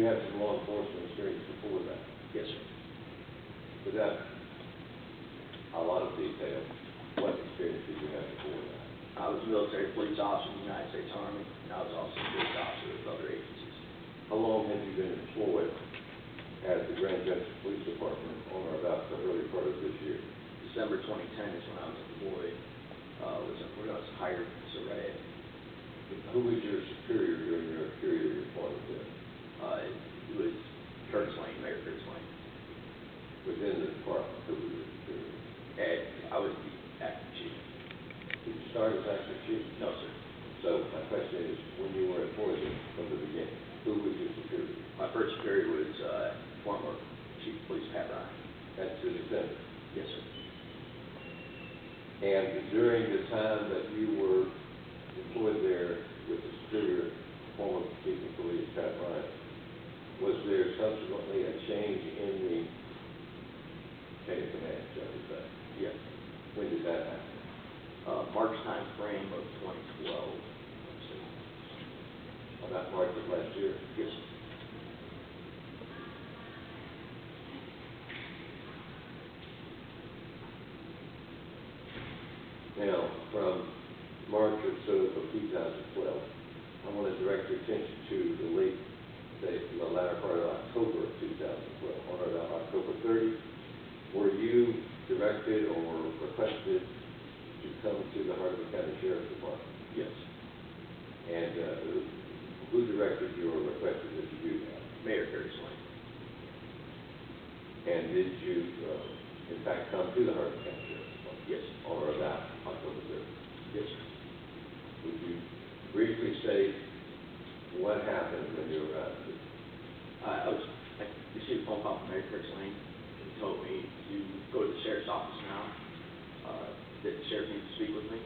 you have some law enforcement experience before that? Yes, sir. Without a lot of detail, what experience did you have before that? I was a military police officer in the United States Army, and I was also a police officer with other agencies. How long have you been employed at the Grand Junction Police Department on or about the early part of this year? December 2010 is when I was employed. When I was hired as a RAD. Who was your superior during your period of employment there? It was Curtis Lane, Mayor Curtis Lane. Within the department, who was your superior? I was the acting chief. Did you start as acting chief? No, sir. So my question is, when you were employed from the beginning, who was your superior? My first superior was former Chief of Police Pat Ryan. That's the defendant. Yes, sir. And during the time that you were employed there with the superior, former Chief of Police Pat Ryan, was there subsequently a change in the chain of command, shall we say? Yes. When did that happen? March time frame of 2012. About March of last year? Yes, sir. Now, from March or so of 2012, I want to direct your attention to the latter part of October of 2012, on or about October 30. Were you directed or requested to come to the Hardeman County Sheriff's Department? Yes. And who directed you or requested that you do that? Mayor Curtis Lane. And did you, in fact, come to the Hardeman County Sheriff's Department? Yes. On or about October 30? Yes, sir. Would you briefly state what happened when you arrived? I received a phone call from Mayor Curtis Lane. He told me to go to the sheriff's office now, that the sheriff needs to speak with me.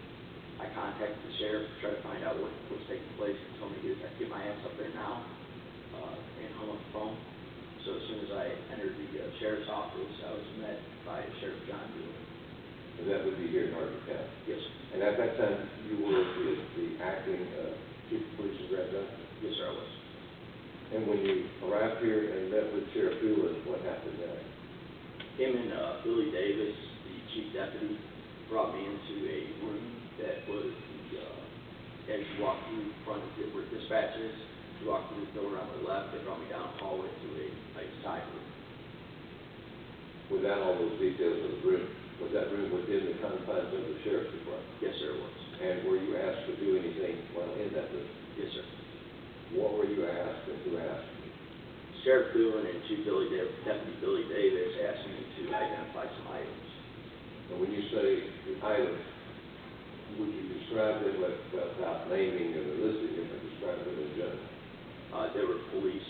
I contacted the sheriff to try to find out what's taking place. He told me to get my ass up there now, and hung up the phone. So as soon as I entered the sheriff's office, I was met by Sheriff John Dillon. And that would be here in Hardeman County? Yes, sir. And at that time, you were the acting Chief of Police in Grand Junction? Yes, sir, I was. And when you arrived here and met with Sheriff Dillon, what happened next? Him and Billy Davis, the chief deputy, brought me into a room that was as you walk through the front of the dispatches, you walk through the door on the left, they brought me down the hallway to a side room. Without all those details of the room, was that room within the confines of the Sheriff's Department? Yes, sir, it was. And were you asked to do anything while in that room? Yes, sir. What were you asked and who asked you? Sheriff Dillon and Deputy Billy Davis asked me to identify some items. And when you say the items, would you describe them without naming and listing them, or describe them in general? They were police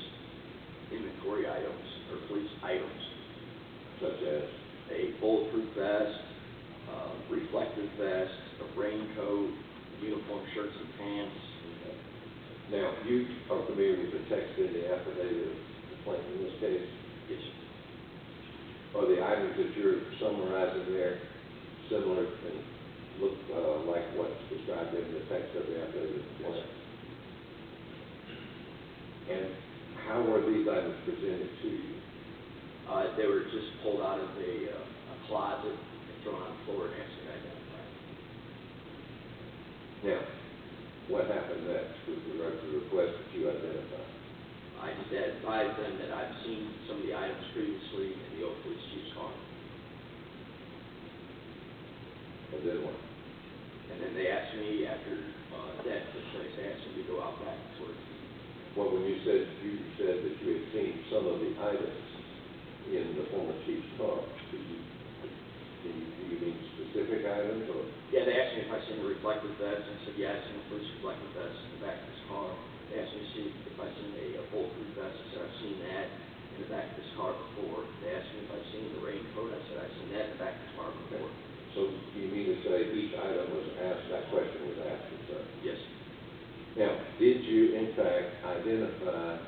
inventory items, or police items. Such as? A bulletproof vest, reflective vest, a raincoat, uniform shirts and pants. Okay. Now, you are familiar with the text in the affidavit of complaint in this case? Yes, sir. Are the items that you're summarizing there similar and look like what's described in the text of the affidavit of complaint? And how were these items presented to you? They were just pulled out of a closet and thrown on the floor and asked me to identify. Now, what happened next with regard to the request that you identify? I just advised them that I've seen some of the items previously in the old police chief's car. And then what? And then they asked me, after that took place, they asked me to go out back towards the... Well, when you said that you had seen some of the items in the former chief's car, do you mean specific items, or? Yeah, they asked me if I'd seen a reflective vest, and I said, yeah, I've seen a police reflective vest in the back of this car. They asked me to see if I'd seen a bulletproof vest. I said, I've seen that in the back of this car before. They asked me if I'd seen the raincoat. I said, I've seen that in the back of this car before. So you mean to say each item was asked, that question was asked, sir? Yes. Now, did you in fact identify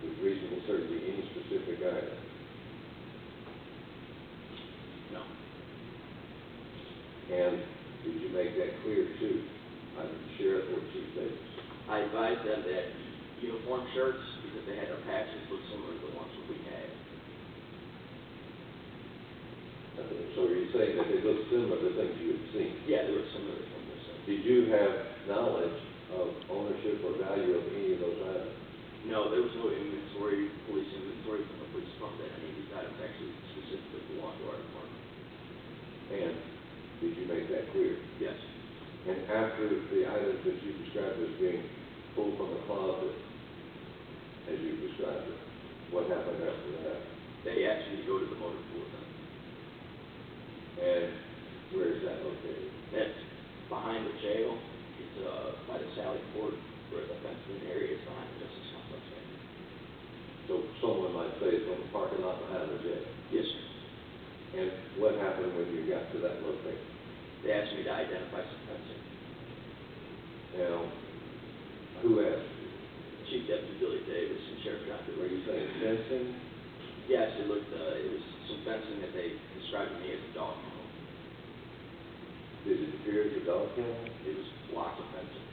with reasonable certainty any specific item? No. And did you make that clear to either the sheriff or Chief Davis? I advised them that uniform shirts, the fences that they had up patches looked similar to the ones that we had. So are you saying that they look similar to things you had seen? Yeah, they were similar to what we said. Did you have knowledge of ownership or value of any of those items? No, there was no inventory, police inventory from the police department that any of these items actually specifically belonged to our department. And did you make that clear? Yes. And after the items that you described as being pulled from the closet, as you described it, what happened after that? They asked me to go to the motor pool with them. And where is that located? That's behind the jail. It's by the Sally Port, where the fenced-in area is behind the Justice Complex. So someone might say it's on the parking lot behind the jail. Yes, sir. And what happened when you got to that location? They asked me to identify some fencing. Now, who asked you? Chief Deputy Billy Davis and Sheriff John Were you DeRay. saying fencing? Yes, it was some fencing that they described to me as a dog kennel. Did it appear as a dog kennel? It was blocks of fencing.